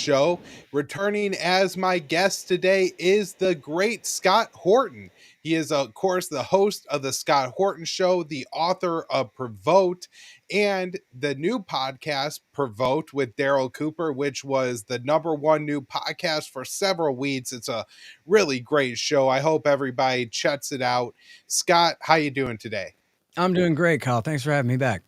show. Returning as my guest today is the great Scott Horton. He is, of course, the host of the Scott Horton Show, the author of Provoked, and the new podcast, Provoked, with Daryl Cooper, which was the number one new podcast for several weeks. It's a really great show. I hope everybody checks it out. Scott, how you doing today? I'm doing great, Kyle. Thanks for having me back.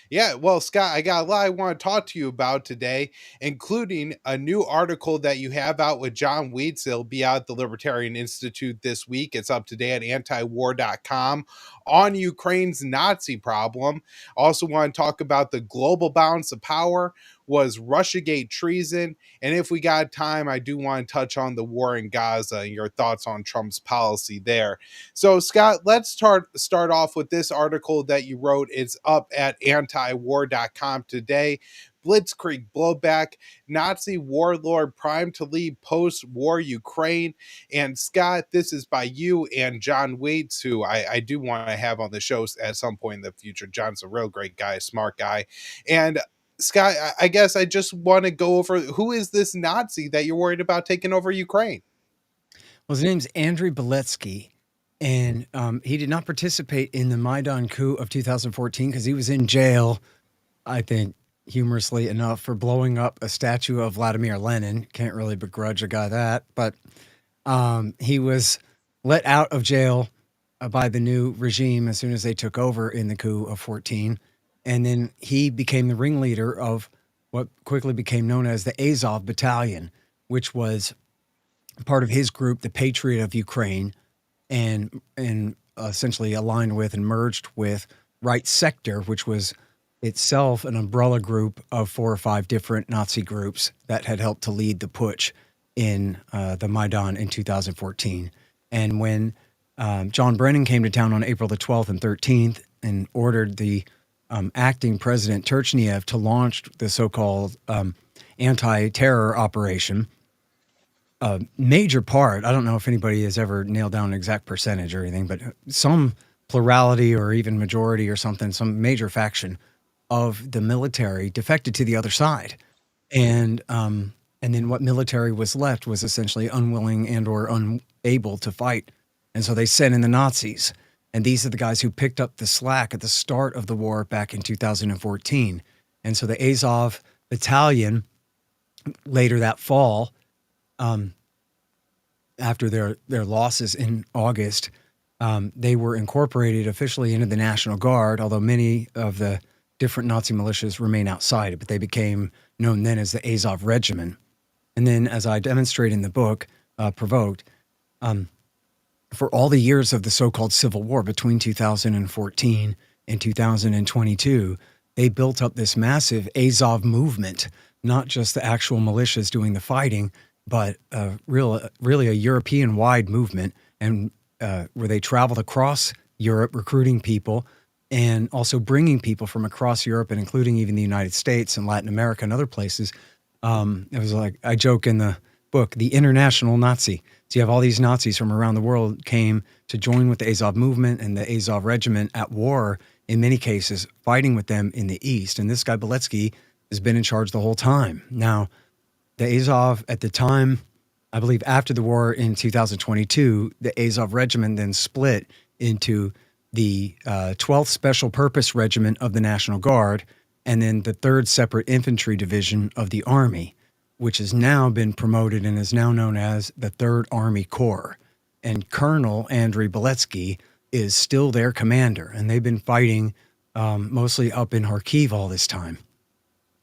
Yeah, well, Scott, I got a lot I want to talk to you about today, including a new article that you have out with John Weitz. It'll be out at the Libertarian Institute this week. It's up today at antiwar.com on Ukraine's Nazi problem. Also want to talk about the global balance of power. Was Russiagate treason? And if we got time, I do want to touch on the war in Gaza and your thoughts on Trump's policy there. So, Scott, let's start off with this article that you wrote. It's up at antiwar.com today. Blitzkrieg blowback, Nazi warlord primed to lead post-war Ukraine. And Scott, this is by you and John Weitz, who I do want to have on the show at some point in the future. John's a real great guy, smart guy. And Scott, I guess I just want to go over who is this Nazi that you're worried about taking over Ukraine? Well, his name's Andrey Beletsky, and he did not participate in the Maidan coup of 2014 because he was in jail, I think, humorously enough, for blowing up a statue of Vladimir Lenin. Can't really begrudge a guy that, but he was let out of jail by the new regime as soon as they took over in the coup of 14. And then he became the ringleader of what quickly became known as the Azov Battalion, which was part of his group, the Patriot of Ukraine, and essentially aligned with and merged with Right Sector, which was itself an umbrella group of 4 or 5 different Nazi groups that had helped to lead the putsch in the Maidan in 2014. And when John Brennan came to town on April the 12th and 13th and ordered the acting President Turchniev to launch the so-called anti-terror operation, a major part, I don't know if anybody has ever nailed down an exact percentage or anything, but some plurality or even majority or something, some major faction of the military defected to the other side. And then what military was left was essentially unwilling and or unable to fight. And so they sent in the Nazis. And these are the guys who picked up the slack at the start of the war back in 2014. And so the Azov Battalion, later that fall, after their losses in August, they were incorporated officially into the National Guard, although many of the different Nazi militias remain outside, but they became known then as the Azov Regiment. And then, as I demonstrate in the book, Provoked, for all the years of the so-called Civil War between 2014 and 2022, they built up this massive Azov movement, not just the actual militias doing the fighting, but really a European-wide movement, and where they traveled across Europe recruiting people and also bringing people from across Europe and including even the United States and Latin America and other places. It was like, I joke in the book, the international Nazi. So you have all these Nazis from around the world came to join with the Azov movement and the Azov regiment at war, in many cases, fighting with them in the East. And this guy, Beletsky, has been in charge the whole time. Now, the Azov at the time, I believe after the war in 2022, the Azov regiment then split into the 12th Special Purpose Regiment of the National Guard and then the 3rd Separate Infantry Division of the Army, which has now been promoted and is now known as the 3rd Army Corps. And Colonel Andrey Beletsky is still their commander, and they've been fighting mostly up in Kharkiv all this time.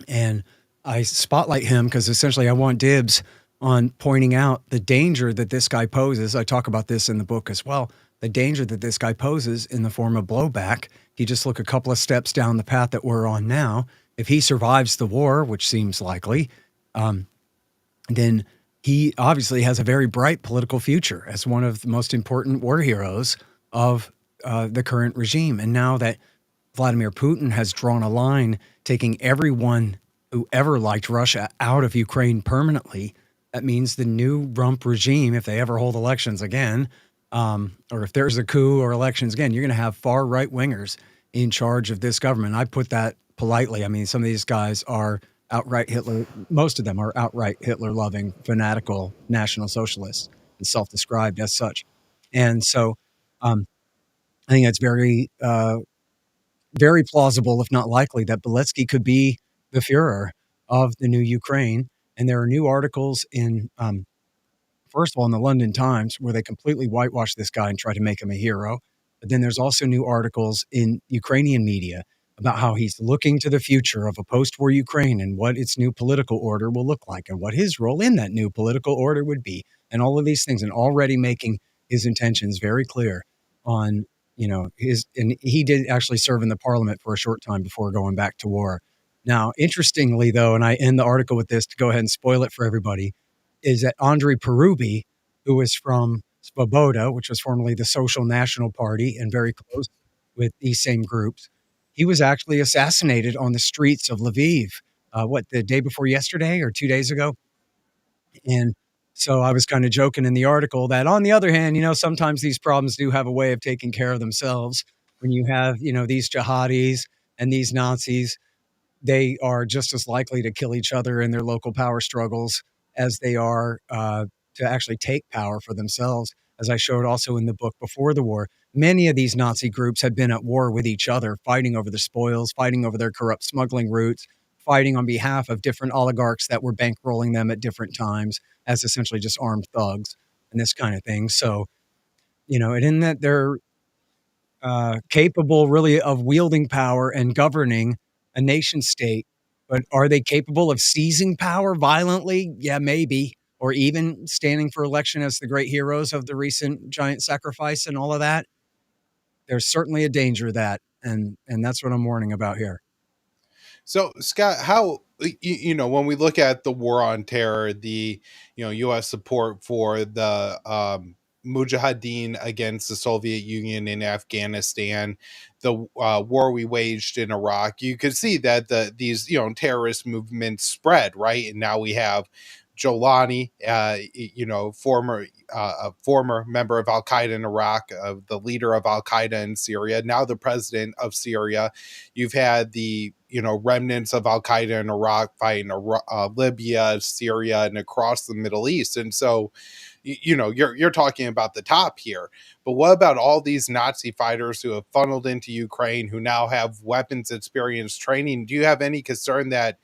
And I spotlight him because essentially I want dibs on pointing out the danger that this guy poses. I talk about this in the book as well. The danger that this guy poses in the form of blowback. He just look a couple of steps down the path that we're on now. If he survives the war, which seems likely, then he obviously has a very bright political future as one of the most important war heroes of the current regime. And now that Vladimir Putin has drawn a line taking everyone who ever liked Russia out of Ukraine permanently, that means the new rump regime, if they ever hold elections again, or if there's a coup or elections again, you're going to have far right wingers in charge of this government. I put that politely. I mean, some of these guys are outright Hitler. Most of them are outright Hitler-loving, fanatical National Socialists and self-described as such. And so I think it's very plausible, if not likely, that Beletsky could be the Führer of the new Ukraine. And there are new articles in, first of all, in the London Times, where they completely whitewash this guy and try to make him a hero. But then there's also new articles in Ukrainian media about how he's looking to the future of a post-war Ukraine and what its new political order will look like and what his role in that new political order would be, and all of these things, and already making his intentions very clear on, and he did actually serve in the parliament for a short time before going back to war. Now, interestingly, though, and I end the article with this to go ahead and spoil it for everybody, is that Andrey Beletsky, who was from Svoboda, which was formerly the Social National Party and very close with these same groups, he was actually assassinated on the streets of Lviv, the day before yesterday or 2 days ago? And so I was kind of joking in the article that, on the other hand, sometimes these problems do have a way of taking care of themselves. When you have, these jihadis and these Nazis, they are just as likely to kill each other in their local power struggles as they are to actually take power for themselves. As I showed also in the book before the war, many of these Nazi groups had been at war with each other, fighting over the spoils, fighting over their corrupt smuggling routes, fighting on behalf of different oligarchs that were bankrolling them at different times as essentially just armed thugs and this kind of thing. So, and in that they're capable really of wielding power and governing a nation state. But are they capable of seizing power violently? Yeah, maybe. Or even standing for election as the great heroes of the recent giant sacrifice and all of that. There's certainly a danger of that. And that's what I'm warning about here. So, Scott, how when we look at the war on terror, the U.S. support for the Mujahideen against the Soviet Union in Afghanistan, the war we waged in Iraq, you could see that these terrorist movements spread, right? And now we have Jolani, a former member of Al Qaeda in Iraq, the leader of Al Qaeda in Syria, now the president of Syria. You've had the remnants of Al Qaeda in Iraq fighting Libya, Syria, and across the Middle East. And so, you're talking about the top here. But what about all these Nazi fighters who have funneled into Ukraine, who now have weapons experience training? Do you have any concern that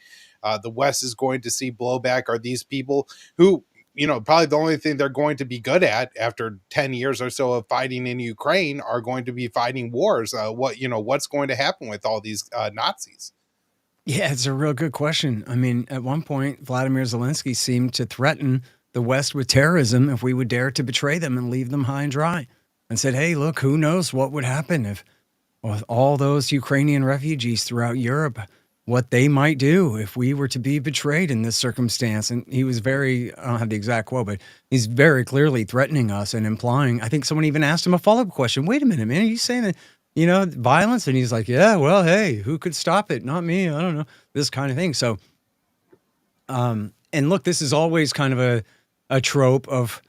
the West is going to see blowback? Are these people who, probably the only thing they're going to be good at after 10 years or so of fighting in Ukraine are going to be fighting wars? What's going to happen with all these Nazis? Yeah, it's a real good question. I mean, at one point, Vladimir Zelensky seemed to threaten the West with terrorism if we would dare to betray them and leave them high and dry, and said, hey, look, who knows what would happen if, with all those Ukrainian refugees throughout Europe, what they might do if we were to be betrayed in this circumstance. And he was I don't have the exact quote, but he's very clearly threatening us and implying, I think someone even asked him a follow-up question. Wait a minute, man, are you saying that, violence? And he's like, yeah, well, hey, who could stop it? Not me. I don't know. This kind of thing. So, and look, this is always kind of a trope of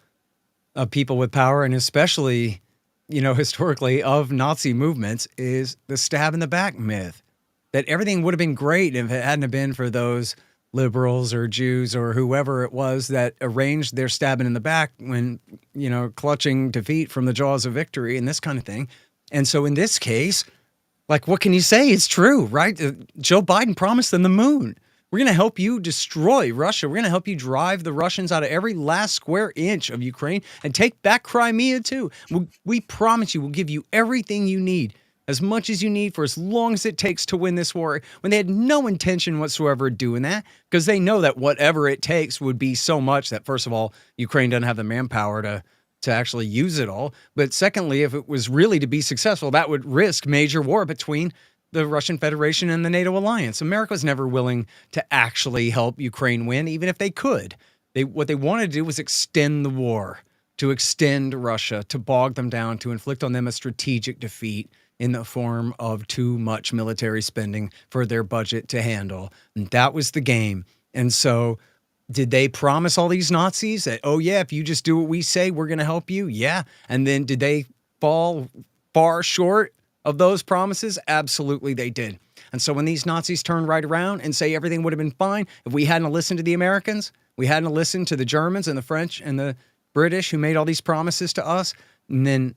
people with power, and especially, historically of Nazi movements, is the stab in the back myth. That everything would have been great if it hadn't have been for those liberals or Jews or whoever it was that arranged their stabbing in the back when, clutching defeat from the jaws of victory and this kind of thing. And so in this case, like, what can you say? It's true, right? Joe Biden promised them the moon. We're going to help you destroy Russia. We're going to help you drive the Russians out of every last square inch of Ukraine and take back Crimea too. We promise you, we'll give you everything you need, as much as you need for as long as it takes to win this war, when they had no intention whatsoever of doing that, because they know that whatever it takes would be so much that, first of all, Ukraine doesn't have the manpower to actually use it all. But secondly, if it was really to be successful, that would risk major war between the Russian Federation and the NATO alliance. America was never willing to actually help Ukraine win, even if they could. What they wanted to do was extend the war, to extend Russia, to bog them down, to inflict on them a strategic defeat in the form of too much military spending for their budget to handle. And that was the game. And so did they promise all these Nazis that, oh yeah, if you just do what we say, we're going to help you? Yeah. And then did they fall far short of those promises? Absolutely, they did. And so when these Nazis turn right around and say everything would have been fine if we hadn't listened to the Americans, we hadn't listened to the Germans and the French and the British who made all these promises to us, and then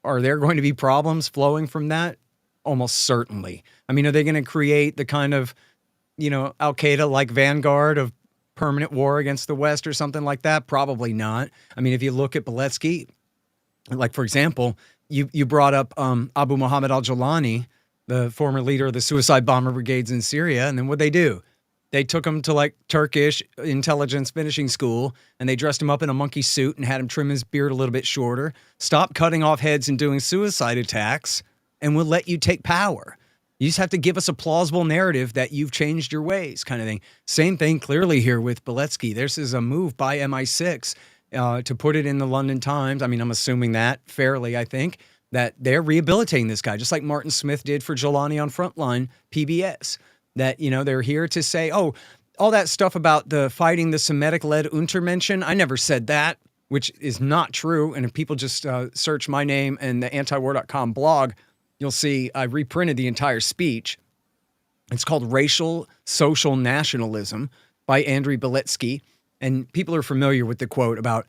are there going to be problems flowing from that? Almost certainly. I mean, are they going to create the kind of, Al Qaeda like vanguard of permanent war against the West or something like that? Probably not. I mean, if you look at Beletsky, like, for example, you brought up Abu Muhammad al-Jawlani, the former leader of the suicide bomber brigades in Syria, and then what they do? They took him to like Turkish intelligence finishing school, and they dressed him up in a monkey suit and had him trim his beard a little bit shorter, stop cutting off heads and doing suicide attacks, and we'll let you take power. You just have to give us a plausible narrative that you've changed your ways, kind of thing. Same thing clearly here with Beletsky. This is a move by MI6 to put it in the London Times. I mean, I'm assuming that fairly, I think, that they're rehabilitating this guy, just like Martin Smith did for Jelani on Frontline PBS. That, they're here to say, oh, all that stuff about the fighting the Semitic-led Untermenschen, I never said that, which is not true. And if people just search my name and the antiwar.com blog, you'll see I reprinted the entire speech. It's called Racial Social Nationalism by Andrey Beletsky. And people are familiar with the quote about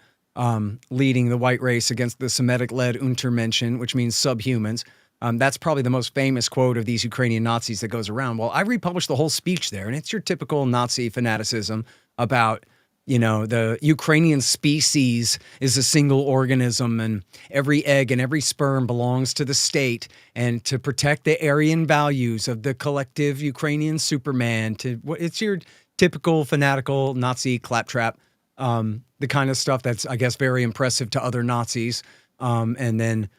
leading the white race against the Semitic-led Untermenschen, which means subhumans. That's probably the most famous quote of these Ukrainian Nazis that goes around. Well, I republished the whole speech there, and it's your typical Nazi fanaticism about, the Ukrainian species is a single organism, and every egg and every sperm belongs to the state, and to protect the Aryan values of the collective Ukrainian Superman. It's your typical fanatical Nazi claptrap, the kind of stuff that's, I guess, very impressive to other Nazis, and then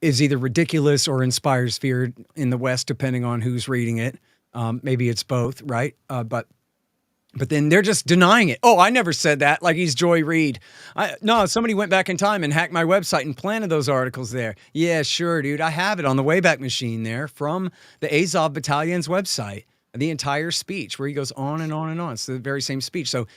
is either ridiculous or inspires fear in the West, depending on who's reading it. Maybe it's both, right? But then they're just denying it. Oh, I never said that. Like he's Joy Reid. No, somebody went back in time and hacked my website and planted those articles there. Yeah, sure, dude. I have it on the Wayback Machine there from the Azov Battalion's website. The entire speech where he goes on and on and on. It's the very same speech. So,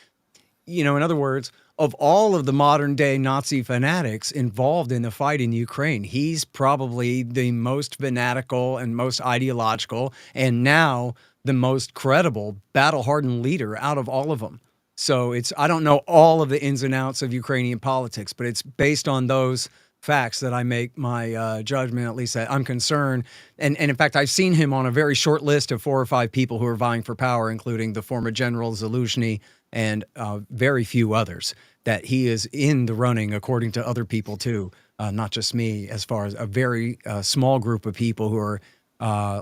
in other words, of all of the modern day Nazi fanatics involved in the fight in Ukraine, he's probably the most fanatical and most ideological, and now the most credible, battle-hardened leader out of all of them. So I don't know all of the ins and outs of Ukrainian politics, but it's based on those facts that I make my judgment, at least that I'm concerned. And in fact, I've seen him on a very short list of 4 or 5 people who are vying for power, including the former General Zaluzhny and very few others, that he is in the running, according to other people too, not just me, as far as a very small group of people who are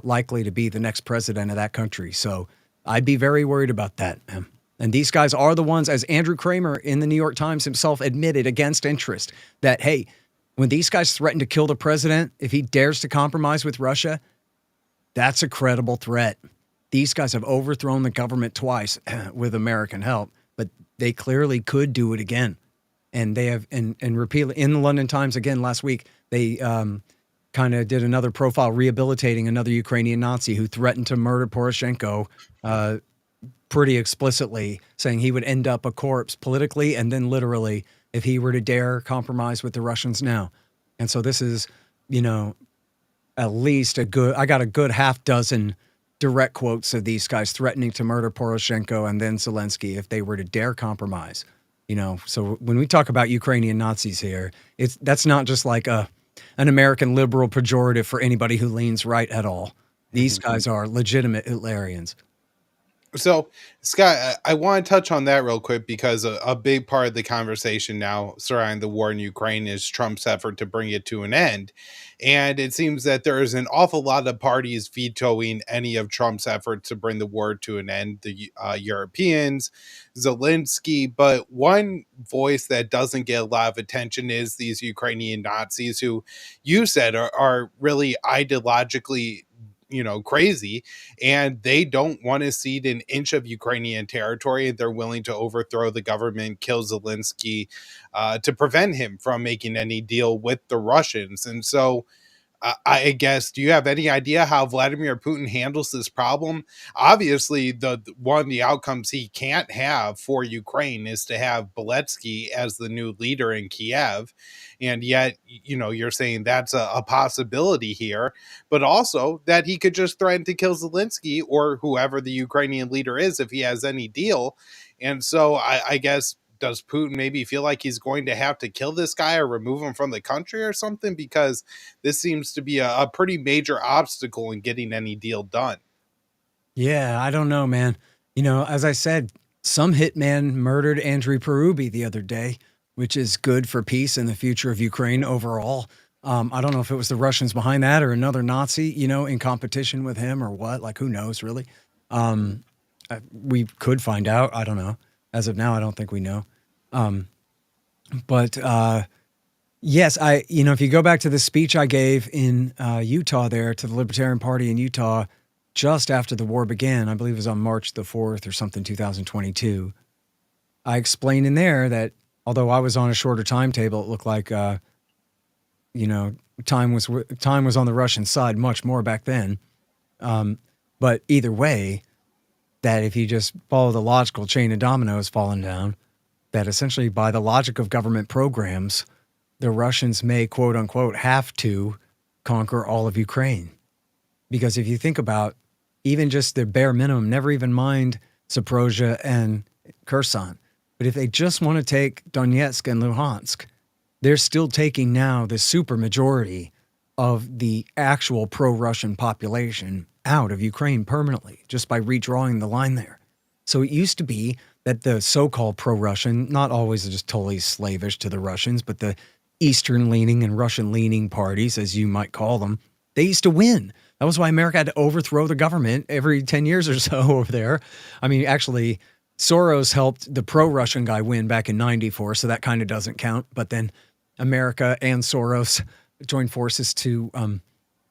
likely to be the next president of that country. So I'd be very worried about that. And these guys are the ones, as Andrew Kramer in the New York Times himself admitted against interest, that, hey, when these guys threaten to kill the president, if he dares to compromise with Russia, that's a credible threat. These guys have overthrown the government twice with American help, but they clearly could do it again. And they have, and repeatedly, in the London Times again last week, they kind of did another profile rehabilitating another Ukrainian Nazi who threatened to murder Poroshenko pretty explicitly, saying he would end up a corpse politically and then literally if he were to dare compromise with the Russians now. And so this is, at least I got a good half dozen direct quotes of these guys threatening to murder Poroshenko and then Zelensky if they were to dare compromise. So when we talk about Ukrainian Nazis here, that's not just like an American liberal pejorative for anybody who leans right at all. These guys are legitimate Hitlerians. So, Scott, I want to touch on that real quick because a big part of the conversation now surrounding the war in Ukraine is Trump's effort to bring it to an end. And it seems that there is an awful lot of parties vetoing any of Trump's efforts to bring the war to an end. The Europeans, Zelensky, but one voice that doesn't get a lot of attention is these Ukrainian Nazis who you said are really ideologically crazy, and they don't want to cede an inch of Ukrainian territory. They're willing to overthrow the government, kill Zelensky, to prevent him from making any deal with the Russians. And so I guess, do you have any idea how Vladimir Putin handles this problem? Obviously, one of the outcomes he can't have for Ukraine is to have Beletsky as the new leader in Kiev. And yet, you're saying that's a possibility here, but also that he could just threaten to kill Zelensky or whoever the Ukrainian leader is if he has any deal. And so I guess, does Putin maybe feel like he's going to have to kill this guy or remove him from the country or something? Because this seems to be a pretty major obstacle in getting any deal done. Yeah, I don't know, man. As I said, some hitman murdered Andrey Perubi the other day, which is good for peace and the future of Ukraine overall. I don't know if it was the Russians behind that or another Nazi, in competition with him or what. Like, who knows, really? We could find out. I don't know. As of now, I don't think we know. But yes, if you go back to the speech I gave in Utah there to the Libertarian Party in Utah just after the war began, I believe it was on March the 4th or something, 2022, I explained in there that although I was on a shorter timetable, it looked like, time was on the Russian side much more back then. But either way, that if you just follow the logical chain of dominoes falling down, that essentially by the logic of government programs, the Russians may, quote unquote, have to conquer all of Ukraine. Because if you think about even just the bare minimum, never even mind Zaporozhye and Kherson, but if they just want to take Donetsk and Luhansk, they're still taking now the super majority of the actual pro-Russian population out of Ukraine permanently just by redrawing the line there. So it used to be that the so-called pro-Russian, not always just totally slavish to the Russians, but the Eastern-leaning and Russian-leaning parties, as you might call them, they used to win. That was why America had to overthrow the government every 10 years or so over there. I mean, actually, Soros helped the pro-Russian guy win back in 94, so that kind of doesn't count. But then America and Soros joined forces to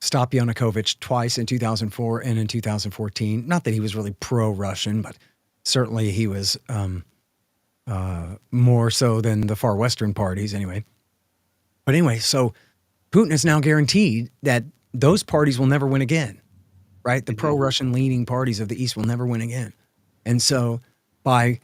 stop Yanukovych twice in 2004 and in 2014. Not that he was really pro-Russian, but certainly he was more so than the far Western parties anyway. But anyway, so Putin is now guaranteed that those parties will never win again, right? The pro-Russian leaning parties of the East will never win again. And so by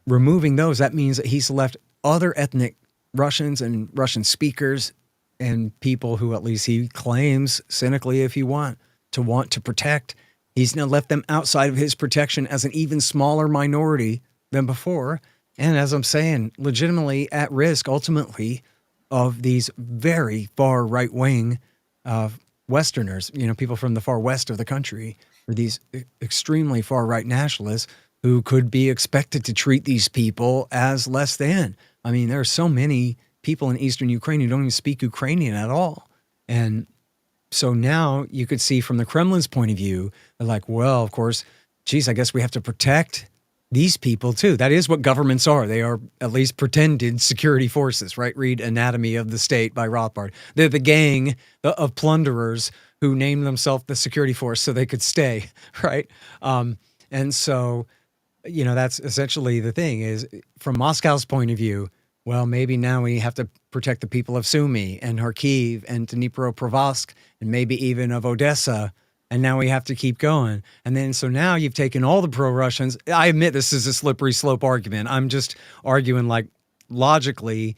removing those, that means that he's left other ethnic Russians and Russian speakers and people who at least he claims, cynically if you want to protect. He's now left them outside of his protection as an even smaller minority than before. And as I'm saying, legitimately at risk, ultimately, of these very far right-wing Westerners, people from the far west of the country, or these extremely far-right nationalists who could be expected to treat these people as less than. I mean, there are so many people in Eastern Ukraine who don't even speak Ukrainian at all. And so now you could see from the Kremlin's point of view, they're like, well, of course, geez, I guess we have to protect these people too. That is what governments are. They are at least pretended security forces, right? Read Anatomy of the State by Rothbard. They're the gang of plunderers who named themselves the security force so they could stay, right? And so, that's essentially the thing is from Moscow's point of view, well, maybe now we have to protect the people of Sumy and Kharkiv and Dnipropetrovsk and maybe even of Odessa. And now we have to keep going. And then, so now you've taken all the pro-Russians. I admit this is a slippery slope argument. I'm just arguing like logically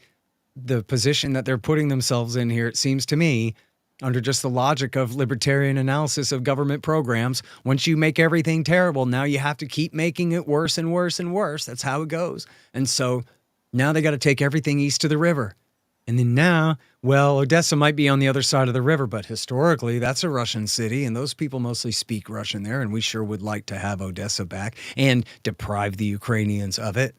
the position that they're putting themselves in here, it seems to me, under just the logic of libertarian analysis of government programs, once you make everything terrible, now you have to keep making it worse and worse and worse. That's how it goes. And so now they got to take everything east to the river. And then now, well, Odessa might be on the other side of the river, but historically that's a Russian city and those people mostly speak Russian there. And we sure would like to have Odessa back and deprive the Ukrainians of it.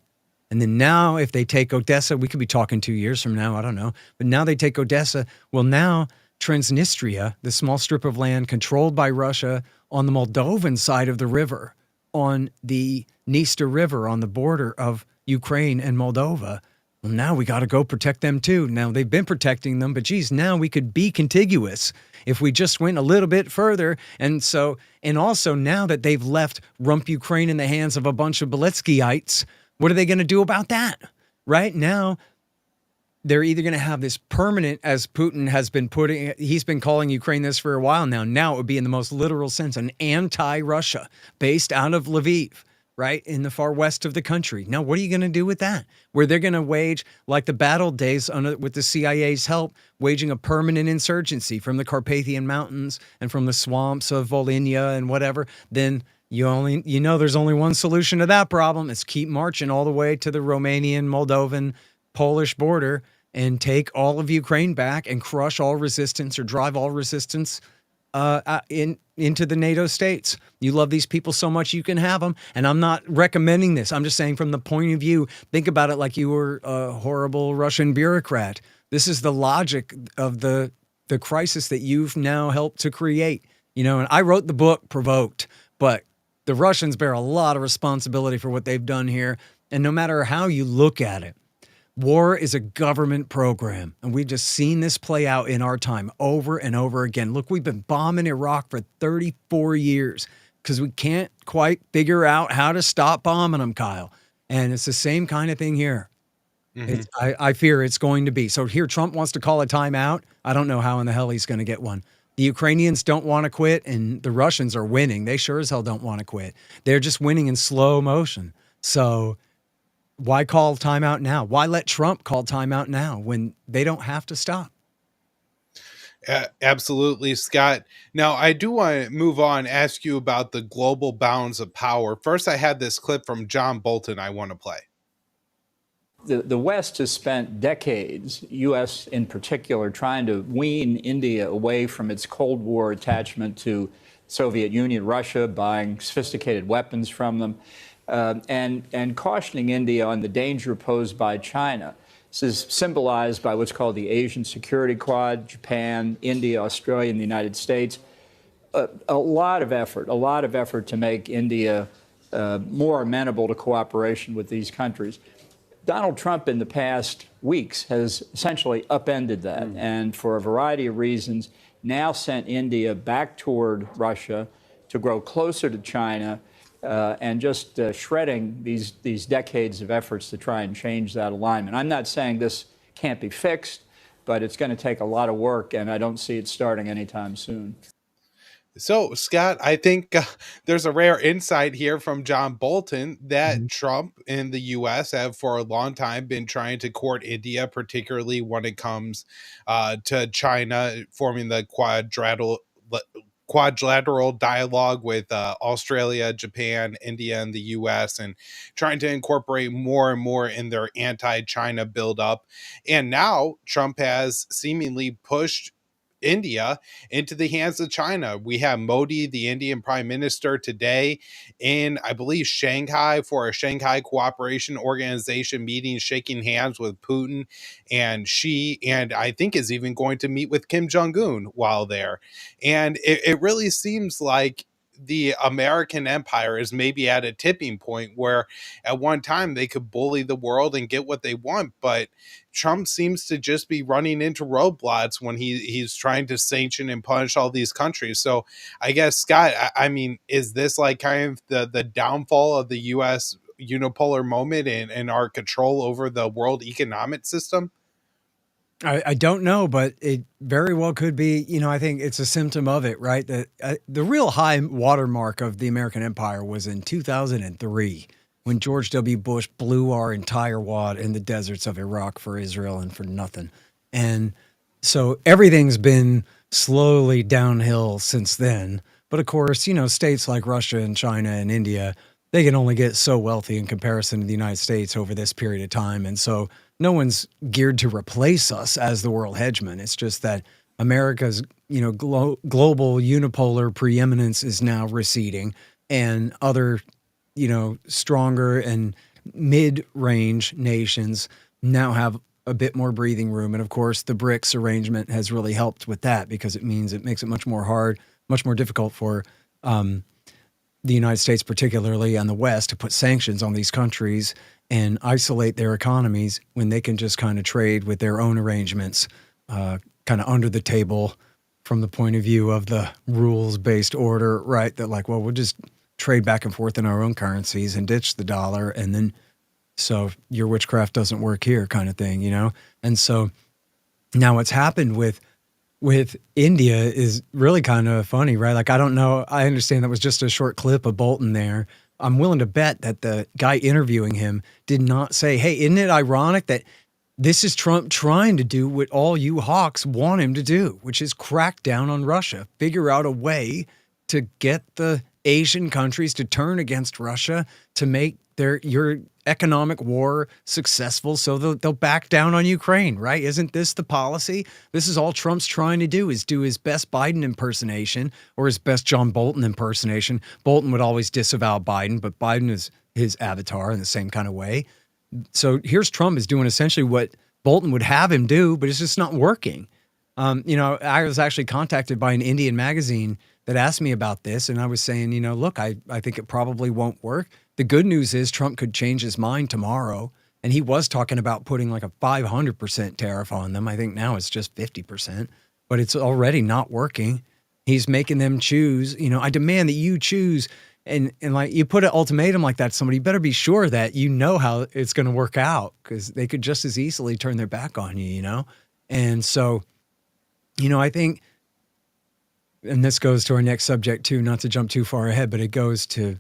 And then now if they take Odessa, we could be talking 2 years from now, I don't know. But now they take Odessa. Well, now Transnistria, the small strip of land controlled by Russia on the Moldovan side of the river, on the Dniester River on the border of Ukraine and Moldova. Well, now we got to go protect them too. Now they've been protecting them, but geez, now we could be contiguous if we just went a little bit further. And so, and also now that they've left rump Ukraine in the hands of a bunch of Beletskyites, what are they going to do about that? Right now, they're either going to have this permanent, as Putin has been putting, he's been calling Ukraine this for a while now. Now it would be in the most literal sense, an anti-Russia based out of Lviv, right, in the far west of the country. Now, what are you going to do with that? Where they're going to wage, like the battle days with the CIA's help, waging a permanent insurgency from the Carpathian Mountains and from the swamps of Volhynia and whatever, then there's only one solution to that problem. It's keep marching all the way to the Romanian, Moldovan, Polish border and take all of Ukraine back and crush all resistance or drive all resistance into the NATO states. You love these people so much you can have them. And I'm not recommending this. I'm just saying from the point of view, think about it like you were a horrible Russian bureaucrat. This is the logic of the crisis that you've now helped to create. And I wrote the book Provoked, but the Russians bear a lot of responsibility for what they've done here. And no matter how you look at it, war is a government program, and we've just seen this play out in our time over and over again. Look, we've been bombing Iraq for 34 years because we can't quite figure out how to stop bombing them, Kyle. And it's the same kind of thing here. Mm-hmm. I fear it's going to be. So here, Trump wants to call a timeout. I don't know how in the hell he's going to get one. The Ukrainians don't want to quit, and the Russians are winning. They sure as hell don't want to quit. They're just winning in slow motion. So why call timeout now? Why let Trump call timeout now when they don't have to stop? Absolutely, Scott. Now, I do want to move on, ask you about the global bounds of power. First, I had this clip from John Bolton I want to play. The West has spent decades, U.S. in particular, trying to wean India away from its Cold War attachment to Soviet Union, Russia, buying sophisticated weapons from them. And cautioning India on the danger posed by China. This is symbolized by what's called the Asian Security Quad: Japan, India, Australia, and the United States. A lot of effort to make India more amenable to cooperation with these countries. Donald Trump in the past weeks has essentially upended that, and for a variety of reasons now sent India back toward Russia to grow closer to China, and just shredding these decades of efforts to try and change that alignment. I'm not saying this can't be fixed, but it's going to take a lot of work, and I don't see it starting anytime soon. So, Scott, I think there's a rare insight here from John Bolton that Trump and the U.S. have for a long time been trying to court India, particularly when it comes to China, forming the quadrilateral dialogue with Australia, Japan, India, and the U.S., and trying to incorporate more and more in their anti-China buildup. And now Trump has seemingly pushed India into the hands of China. We have Modi, the Indian Prime Minister, today in, I believe, Shanghai for a Shanghai Cooperation Organization meeting, shaking hands with Putin and Xi, and I think is even going to meet with Kim Jong-un while there. And it really seems like the American empire is maybe at a tipping point where at one time they could bully the world and get what they want, but Trump seems to just be running into roadblocks when he's trying to sanction and punish all these countries. So I guess, Scott, I mean, is this like kind of the downfall of the U.S. unipolar moment and our control over the world economic system? I don't know, but it very well could be. I think it's a symptom of it, right? The real high watermark of the American empire was in 2003 when George W. Bush blew our entire wad in the deserts of Iraq for Israel and for nothing. And so everything's been slowly downhill since then. But of course, states like Russia and China and India, they can only get so wealthy in comparison to the United States over this period of time. And so no one's geared to replace us as the world hegemon. It's just that America's, global unipolar preeminence is now receding, and other, stronger and mid-range nations now have a bit more breathing room. And of course, the BRICS arrangement has really helped with that because it makes it much more difficult for the United States, particularly on the West, to put sanctions on these countries and isolate their economies when they can just kind of trade with their own arrangements, kind of under the table from the point of view of the rules-based order, right? That we'll just trade back and forth in our own currencies and ditch the dollar and then So your witchcraft doesn't work here, kind of thing, you know? And so now what's happened with India is really kind of funny, right? Like, I don't know. I understand that was just a short clip of Bolton there. I'm willing to bet that the guy interviewing him did not say, hey, isn't it ironic that this is Trump trying to do what all you hawks want him to do, which is crack down on Russia, figure out a way to get the Asian countries to turn against Russia to make your economic war successful so they'll back down on Ukraine, right? Isn't this the policy? This is all Trump's trying to do, is do his best Biden impersonation or his best John Bolton impersonation. Bolton would always disavow Biden, but Biden is his avatar in the same kind of way. So here's Trump is doing essentially what Bolton would have him do, but it's just not working. I was actually contacted by an Indian magazine that asked me about this, and I was saying, look, I think it probably won't work. The good news is Trump could change his mind tomorrow, and he was talking about putting like a 500% tariff on them. I think now it's just 50%, but it's already not working. He's making them choose. I demand that you choose. And like, you put an ultimatum like that to somebody, you better be sure that you know how it's going to work out, because they could just as easily turn their back on you, And so, I think, and this goes to our next subject too, not to jump too far ahead, but it goes to,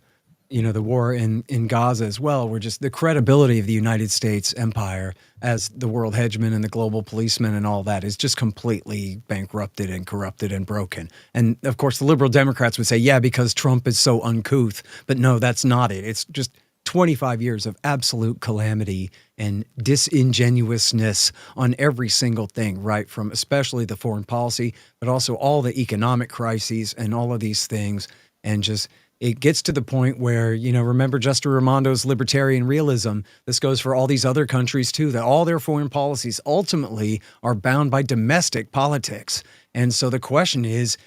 the war in Gaza as well, where just the credibility of the United States empire as the world hegemon and the global policeman and all that is just completely bankrupted and corrupted and broken. And of course, the liberal Democrats would say, yeah, because Trump is so uncouth. But no, that's not it. It's just 25 years of absolute calamity and disingenuousness on every single thing, right? From especially the foreign policy, but also all the economic crises and all of these things. And just, it gets to the point where, remember Justo Raimondo's libertarian realism. This goes for all these other countries too, that all their foreign policies ultimately are bound by domestic politics. And so the question is,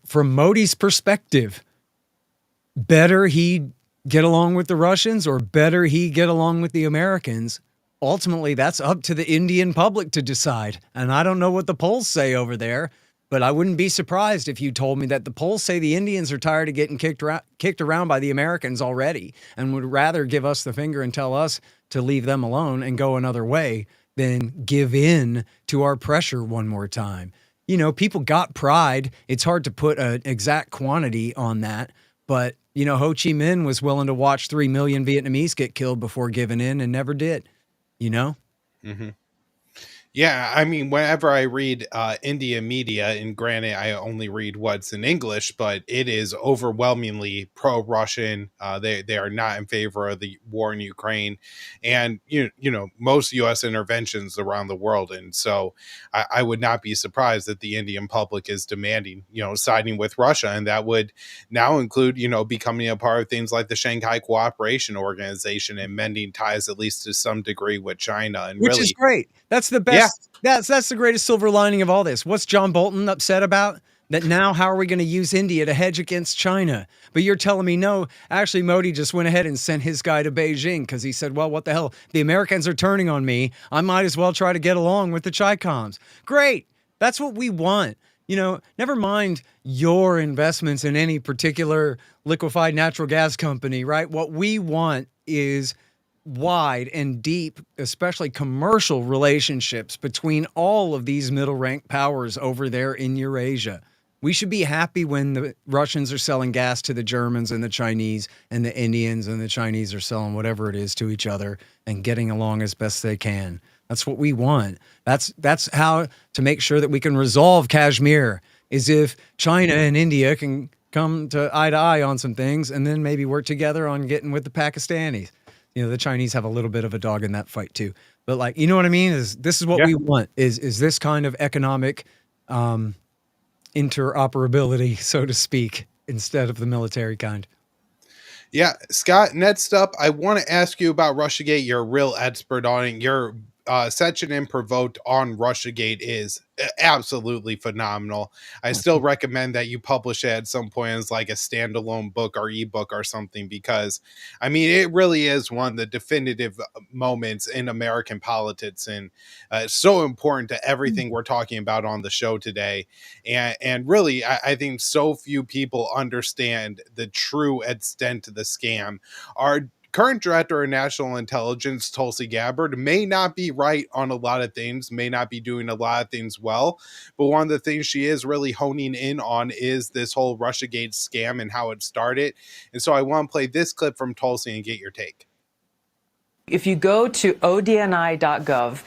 from Modi's perspective, better he get along with the Russians or better he get along with the Americans? Ultimately, that's up to the Indian public to decide. And I don't know what the polls say over there, but I wouldn't be surprised if you told me that the polls say the Indians are tired of getting kicked around by the Americans already and would rather give us the finger and tell us to leave them alone and go another way than give in to our pressure one more time. People got pride. It's hard to put an exact quantity on that, but Ho Chi Minh was willing to watch 3 million Vietnamese get killed before giving in and never did, Mm-hmm. Yeah, I mean, whenever I read India media, and granted, I only read what's in English, but it is overwhelmingly pro-Russian. They are not in favor of the war in Ukraine, and most U.S. interventions around the world. And so, I would not be surprised that the Indian public is demanding, siding with Russia, and that would now include, becoming a part of things like the Shanghai Cooperation Organization and mending ties at least to some degree with China. And which really, is great. That's the best. Yeah. That's the greatest silver lining of all this. What's John Bolton upset about? That now, how are we going to use India to hedge against China? But you're telling me, no, actually, Modi just went ahead and sent his guy to Beijing because he said, well, what the hell? The Americans are turning on me. I might as well try to get along with the Chi-Coms. Great. That's what we want. Never mind your investments in any particular liquefied natural gas company, right? What we want is wide and deep, especially commercial relationships between all of these middle-ranked powers over there in Eurasia. We should be happy when the Russians are selling gas to the Germans and the Chinese, and the Indians and the Chinese are selling whatever it is to each other and getting along as best they can. That's what we want. That's how to make sure that we can resolve Kashmir, is if China and India can come to eye on some things and then maybe work together on getting with the Pakistanis. The Chinese have a little bit of a dog in that fight too. But like, you know what I mean? This is what we want is this kind of economic interoperability, so to speak, instead of the military kind. Yeah, Scott, next up, I want to ask you about Russiagate. You're a real expert on it. Your section in Provoked on Russiagate is absolutely phenomenal. I still recommend that you publish it at some point as like a standalone book or ebook or something, because I mean, it really is one of the definitive moments in American politics, and it's so important to everything we're talking about on the show today. And really, I think so few people understand the true extent of the scam. Our current director of national intelligence, Tulsi Gabbard, may not be right on a lot of things, may not be doing a lot of things well, but one of the things she is really honing in on is this whole Russiagate scam and how it started. And so I want to play this clip from Tulsi and get your take. If you go to odni.gov,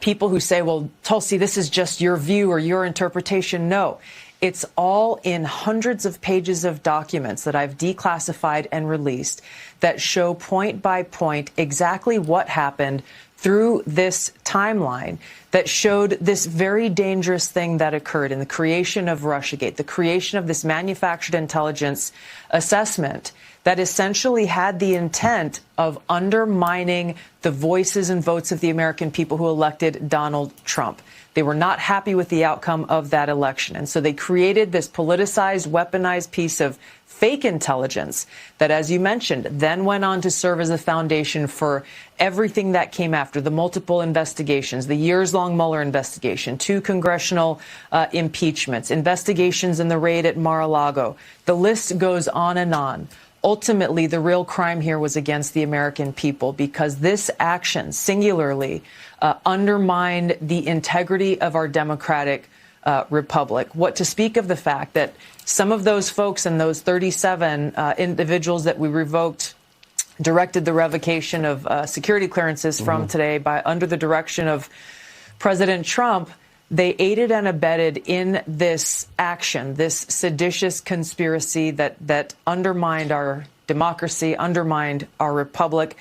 people who say, well, Tulsi, this is just your view or your interpretation. No, it's all in hundreds of pages of documents that I've declassified and released that show point by point exactly what happened through this timeline that showed this very dangerous thing that occurred in the creation of Russiagate, the creation of this manufactured intelligence assessment that essentially had the intent of undermining the voices and votes of the American people who elected Donald Trump. They were not happy with the outcome of that election. And so they created this politicized, weaponized piece of fake intelligence that, as you mentioned, then went on to serve as a foundation for everything that came after, the multiple investigations, the years-long Mueller investigation, 2 congressional impeachments, investigations in the raid at Mar-a-Lago. The list goes on and on. Ultimately, the real crime here was against the American people because this action singularly undermined the integrity of our democratic republic. What to speak of the fact that some of those folks and those 37 individuals that we revoked, directed the revocation of security clearances from today by under the direction of President Trump, they aided and abetted in this action, this seditious conspiracy that undermined our democracy, undermined our republic,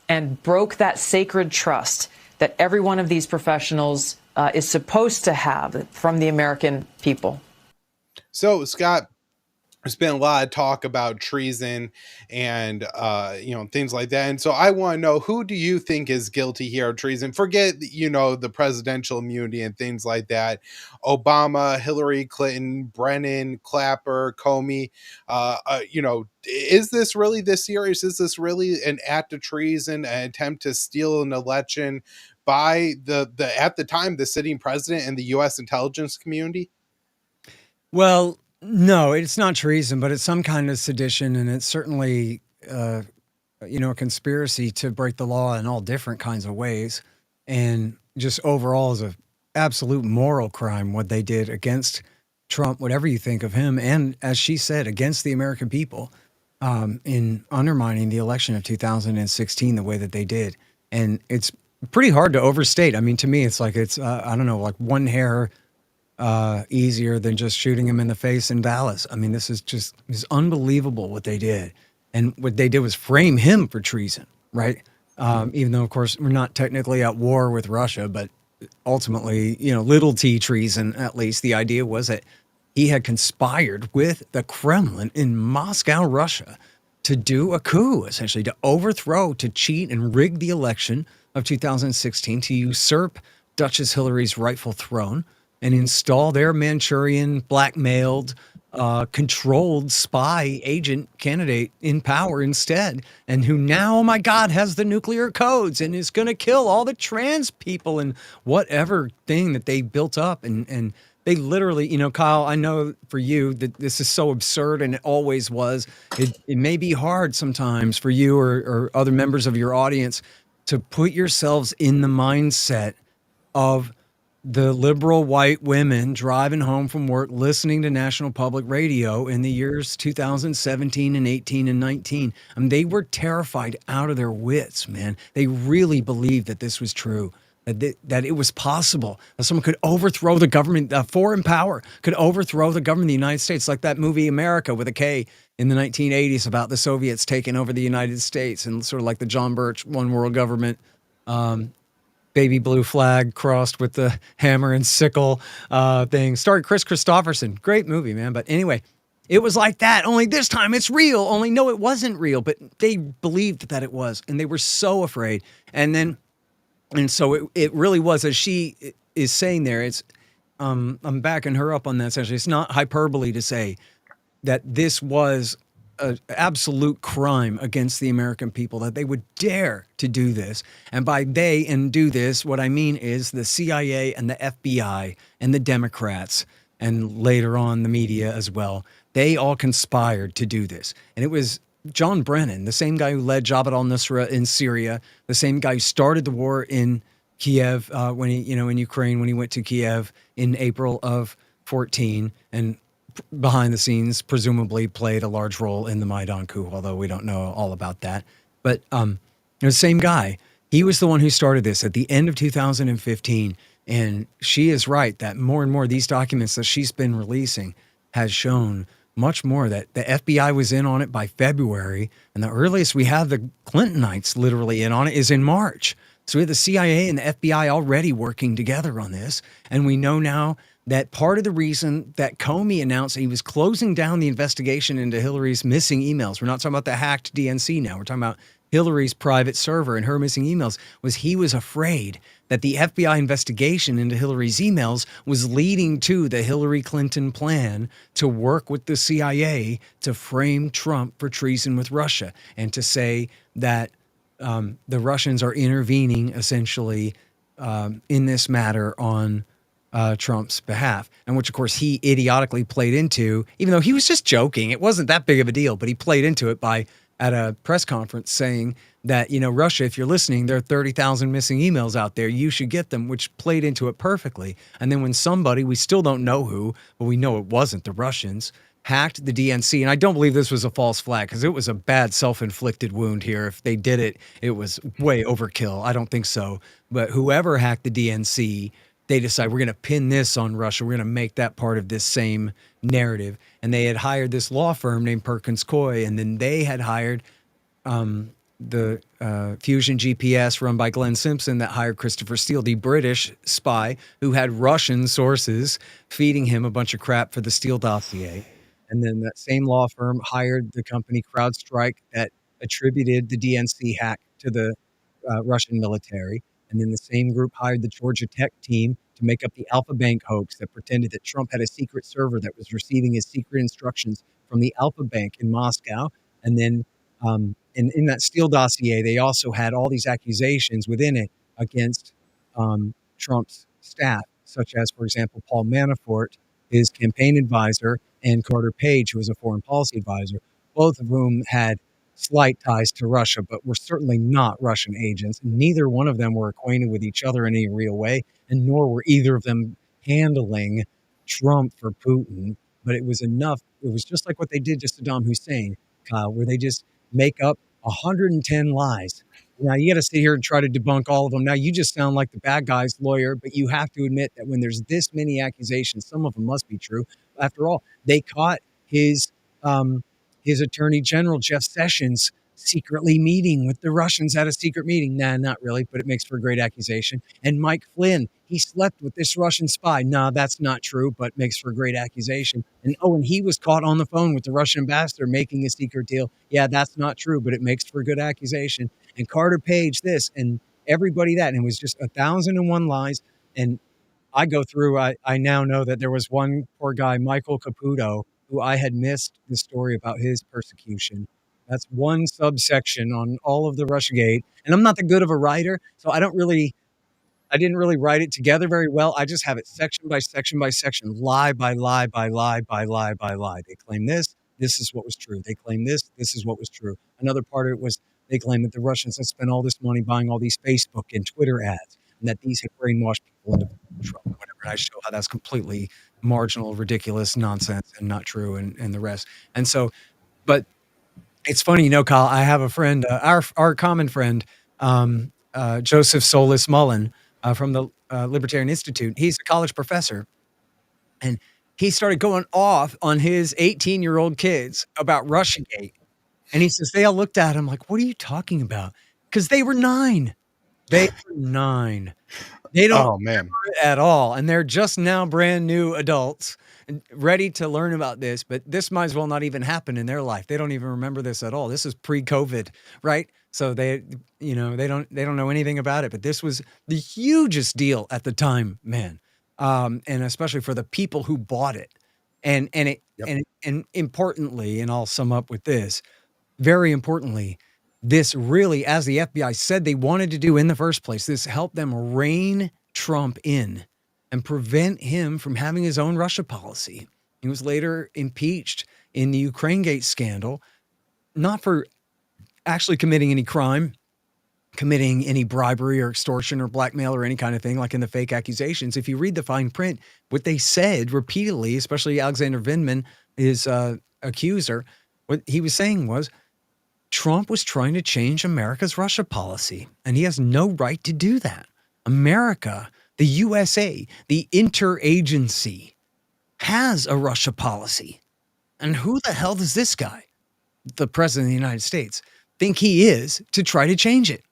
and broke that sacred trust that every one of these professionals is supposed to have from the American people. So, Scott, there's been a lot of talk about treason and, things like that. And so I want to know, who do you think is guilty here of treason? Forget, the presidential immunity and things like that. Obama, Hillary Clinton, Brennan, Clapper, Comey, is this really this serious? Is this really an act of treason, an attempt to steal an election by at the time, the sitting president and the U.S. intelligence community? Well, no, it's not treason, but it's some kind of sedition, and it's certainly, a conspiracy to break the law in all different kinds of ways. And just overall is a absolute moral crime, what they did against Trump, whatever you think of him, and as she said, against the American people, in undermining the election of 2016 the way that they did. And it's pretty hard to overstate. I mean, to me, it's like like one hair easier than just shooting him in the face in Dallas. I mean, this is unbelievable what they did. And what they did was frame him for treason, right? Even though, of course, we're not technically at war with Russia, but ultimately, little t treason, at least. The idea was that he had conspired with the Kremlin in Moscow, Russia, to do a coup, essentially, to overthrow, to cheat and rig the election of 2016, to usurp Duchess Hillary's rightful throne and install their Manchurian, blackmailed, controlled spy agent candidate in power instead, and who now, oh my God, has the nuclear codes and is going to kill all the trans people and whatever thing that they built up. And they literally, Kyle, I know for you that this is so absurd, and it always was. It may be hard sometimes for you or other members of your audience to put yourselves in the mindset of the liberal white women driving home from work, listening to National Public Radio in the years 2017 and 18 and 19. I mean, they were terrified out of their wits, man. They really believed that this was true, that it was possible, that someone could overthrow the government, foreign power could overthrow the government of the United States, like that movie America with a K in the 1980s about the Soviets taking over the United States, and sort of like the John Birch One World Government baby blue flag crossed with the hammer and sickle thing. Starred Chris Christopherson. Great movie, man. But anyway, it was like that. Only this time it's real. Only no, it wasn't real. But they believed that it was. And they were so afraid. And so it really was, as she is saying there, it's I'm backing her up on that essentially. It's not hyperbole to say that this was an absolute crime against the American people, that they would dare to do this. And by they and do this, what I mean is the CIA and the FBI and the Democrats, and later on the media as well, they all conspired to do this. And it was John Brennan, the same guy who led Jabhat al-Nusra in Syria, the same guy who started the war in Kiev when he, in Ukraine, when he went to Kiev in April of 14, and behind the scenes presumably played a large role in the Maidan coup, although we don't know all about that. But the same guy, he was the one who started this at the end of 2015. And she is right that more and more these documents that she's been releasing has shown much more that the FBI was in on it by February. And the earliest we have the Clintonites literally in on it is in March. So we have the CIA and the FBI already working together on this. And we know now that part of the reason that Comey announced he was closing down the investigation into Hillary's missing emails, we're not talking about the hacked DNC now, we're talking about Hillary's private server and her missing emails, was he was afraid that the FBI investigation into Hillary's emails was leading to the Hillary Clinton plan to work with the CIA to frame Trump for treason with Russia and to say that the Russians are intervening essentially in this matter on Trump's behalf, and which of course he idiotically played into, even though he was just joking. It wasn't that big of a deal, but he played into it by at a press conference saying that, Russia, if you're listening, there are 30,000 missing emails out there. You should get them, which played into it perfectly. And then when somebody, we still don't know who, but we know it wasn't the Russians, hacked the DNC. And I don't believe this was a false flag because it was a bad self-inflicted wound here. If they did it, it was way overkill. I don't think so. But whoever hacked the DNC, they decide we're going to pin this on Russia. We're going to make that part of this same narrative. And they had hired this law firm named Perkins Coie, and then they had hired the Fusion GPS run by Glenn Simpson that hired Christopher Steele, the British spy who had Russian sources feeding him a bunch of crap for the Steele dossier. And then that same law firm hired the company CrowdStrike that attributed the DNC hack to the Russian military. And then the same group hired the Georgia Tech team to make up the Alpha Bank hoax that pretended that Trump had a secret server that was receiving his secret instructions from the Alpha Bank in Moscow. And then in that Steele dossier, they also had all these accusations within it against Trump's staff, such as, for example, Paul Manafort, his campaign advisor, and Carter Page, who was a foreign policy advisor, both of whom had slight ties to Russia, but were certainly not Russian agents. Neither one of them were acquainted with each other in any real way, and nor were either of them handling Trump for Putin. But it was enough. It was just like what they did to Saddam Hussein, Kyle, where they just make up 110 lies. Now, you got to sit here and try to debunk all of them. Now, you just sound like the bad guy's lawyer, but you have to admit that when there's this many accusations, some of them must be true. After all, they caught his attorney general, Jeff Sessions, secretly meeting with the Russians at a secret meeting. Nah, not really, but it makes for a great accusation. And Mike Flynn, he slept with this Russian spy. Nah, that's not true, but makes for a great accusation. And he was caught on the phone with the Russian ambassador making a secret deal. Yeah, that's not true, but it makes for a good accusation. And Carter Page this, and everybody that. And it was just 1,001 lies. And I go through, I now know that there was one poor guy, Michael Caputo, who I had missed the story about his persecution. That's one subsection on all of the Russiagate. And I'm not that good of a writer, so I didn't really write it together very well. I just have it section by section by section, lie by lie by lie by lie by lie. They claim this is what was true. They claim this is what was true. Another part of it was they claim that the Russians had spent all this money buying all these Facebook and Twitter ads, and that these had brainwashed people into Trump or whatever. And I show how that's completely marginal, ridiculous nonsense and not true, and the rest. And so, but it's funny, Kyle, I have a friend, our common friend, Joseph Solis Mullen from the Libertarian Institute. He's a college professor, and he started going off on his 18-year-old kids about Russiagate. And he says, they all looked at him like, what are you talking about? Because they were 9. They were 9. They don't remember it at all. And they're just now brand new adults ready to learn about this, but this might as well not even happen in their life. They don't even remember this at all. This is pre-COVID, right? So they don't know anything about it, but this was the hugest deal at the time, man. And especially for the people who bought it. And importantly, and I'll sum up with this, very importantly, this really, as the FBI said they wanted to do in the first place, this helped them rein Trump in and prevent him from having his own Russia policy. He was later impeached in the Ukrainegate scandal. not for actually committing any crime, committing any bribery or extortion or blackmail or any kind of thing, like in the fake accusations. If you read the fine print, what they said repeatedly, especially Alexander Vindman, his accuser, what he was saying was Trump was trying to change America's Russia policy, and he has no right to do that. America, the USA, the interagency, has a Russia policy. And who the hell does this guy, the president of the United States, think he is to try to change it?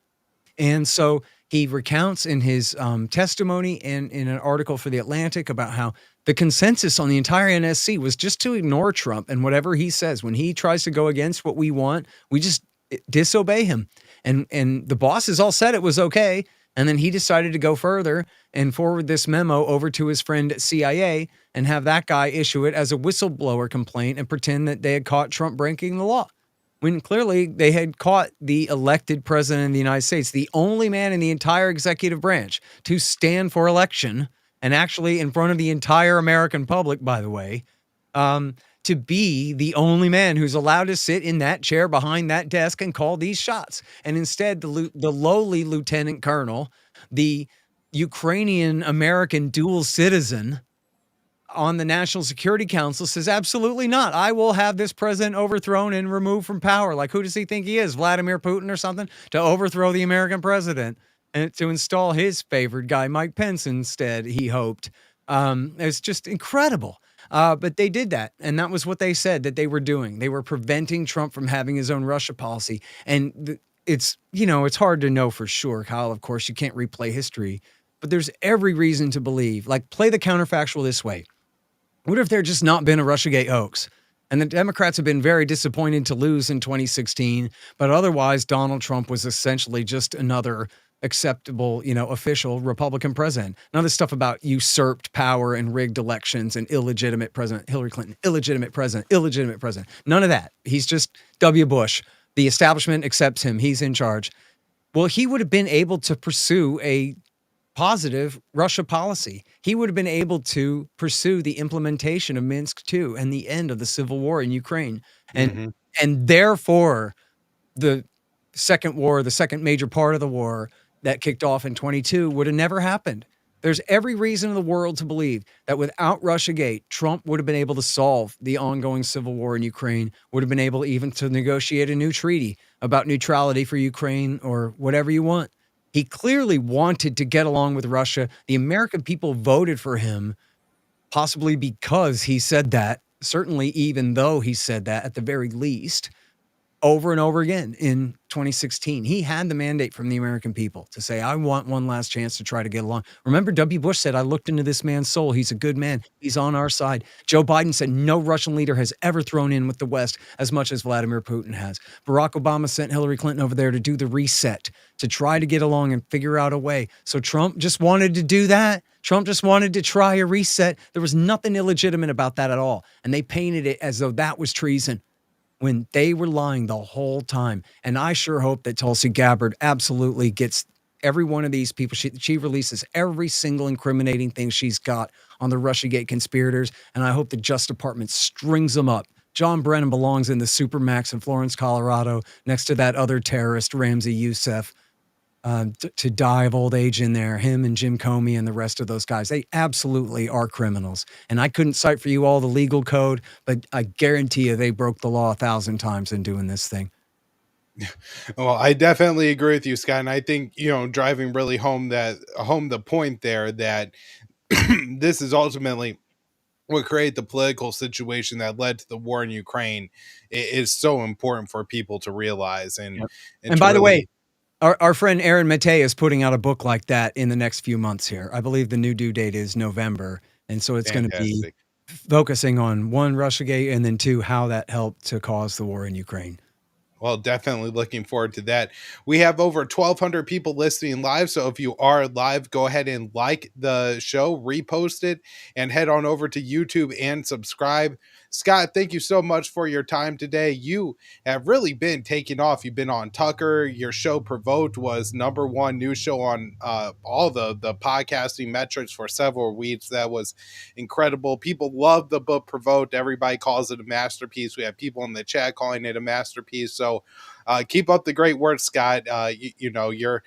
And so he recounts in his testimony and in an article for The Atlantic about how the consensus on the entire NSC was just to ignore Trump and whatever he says. When he tries to go against what we want, we just disobey him. And the bosses all said it was okay. And then he decided to go further and forward this memo over to his friend at CIA and have that guy issue it as a whistleblower complaint and pretend that they had caught Trump breaking the law, when clearly they had caught the elected president of the United States, the only man in the entire executive branch to stand for election, and actually in front of the entire American public, by the way, to be the only man who's allowed to sit in that chair behind that desk and call these shots. And instead, the lowly lieutenant colonel, the Ukrainian American dual citizen on the National Security Council says, absolutely not. I will have this president overthrown and removed from power. Like, who does he think he is? Vladimir Putin or something? To overthrow the American president and to install his favorite guy, Mike Pence, instead, he hoped. It's just incredible. But they did that. And that was what they said that they were doing. They were preventing Trump from having his own Russia policy. And it's hard to know for sure, Kyle. Of course, you can't replay history. But there's every reason to believe, like, play the counterfactual this way. What if there just not been a Russiagate hoax? And the Democrats have been very disappointed to lose in 2016, but otherwise Donald Trump was essentially just another acceptable, official Republican president. None of this stuff about usurped power and rigged elections and illegitimate president, Hillary Clinton, illegitimate president. None of that. He's just W. Bush. The establishment accepts him. He's in charge. Well, he would have been able to pursue a positive Russia policy. He would have been able to pursue the implementation of Minsk II and the end of the civil war in Ukraine. And therefore, the second war, the second major part of the war that kicked off in 22 would have never happened. There's every reason in the world to believe that without Russiagate, Trump would have been able to solve the ongoing civil war in Ukraine, would have been able even to negotiate a new treaty about neutrality for Ukraine or whatever you want. He clearly wanted to get along with Russia. The American people voted for him, possibly because he said that, certainly even though he said that at the very least, over and over again in 2016. He had the mandate from the American people to say, I want one last chance to try to get along. Remember, W. Bush said, I looked into this man's soul. He's a good man. He's on our side. Joe Biden said no Russian leader has ever thrown in with the West as much as Vladimir Putin has. Barack Obama sent Hillary Clinton over there to do the reset, to try to get along and figure out a way. So Trump just wanted to do that. Trump just wanted to try a reset. There was nothing illegitimate about that at all. And they painted it as though that was treason, when they were lying the whole time. And I sure hope that Tulsi Gabbard absolutely gets every one of these people. She releases every single incriminating thing she's got on the Russiagate conspirators. And I hope the Justice Department strings them up. John Brennan belongs in the Supermax in Florence, Colorado, next to that other terrorist, Ramzi Youssef, to die of old age in there, him and Jim Comey and the rest of those guys. They absolutely are criminals. And I couldn't cite for you all the legal code, but I guarantee you they broke the law 1,000 times in doing this thing. Well, I definitely agree with you, Scott. And I think, driving really home the point there that this is ultimately what created the political situation that led to the war in Ukraine. It is so important for people to realize. And by the way, our friend Aaron Mattei is putting out a book like that in the next few months here. I believe the new due date is November. And so it's going to be focusing on one, Russiagate, and then two, how that helped to cause the war in Ukraine. Well, definitely looking forward to that. We have over 1,200 people listening live. So if you are live, go ahead and like the show, repost it, and head on over to YouTube and subscribe. Scott, thank you so much for your time today. You have really been taking off. You've been on Tucker. Your show Provoked was #1 news show on all the podcasting metrics for several weeks. That was incredible. People love the book Provoked. Everybody calls it a masterpiece. We have people in the chat calling it a masterpiece. So keep up the great work, Scott. The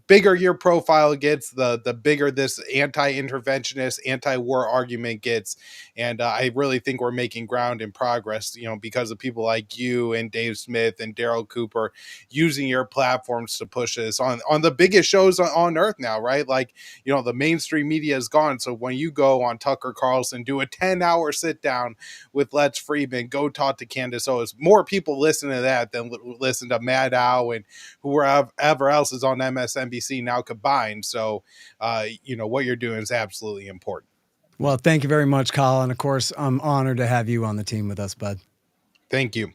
bigger your profile gets, the bigger this anti-interventionist, anti-war argument gets. And I really think we're making ground and progress, because of people like you and Dave Smith and Daryl Cooper using your platforms to push this on the biggest shows on earth now, right? Like, the mainstream media is gone. So when you go on Tucker Carlson, do a 10-hour sit down with Lex Friedman, go talk to Candace Owens, more people listen to that than listen to Maddow and whoever else is on MSNBC now combined. So, what you're doing is absolutely important. Well, thank you very much, Colin. Of course, I'm honored to have you on the team with us, bud. Thank you.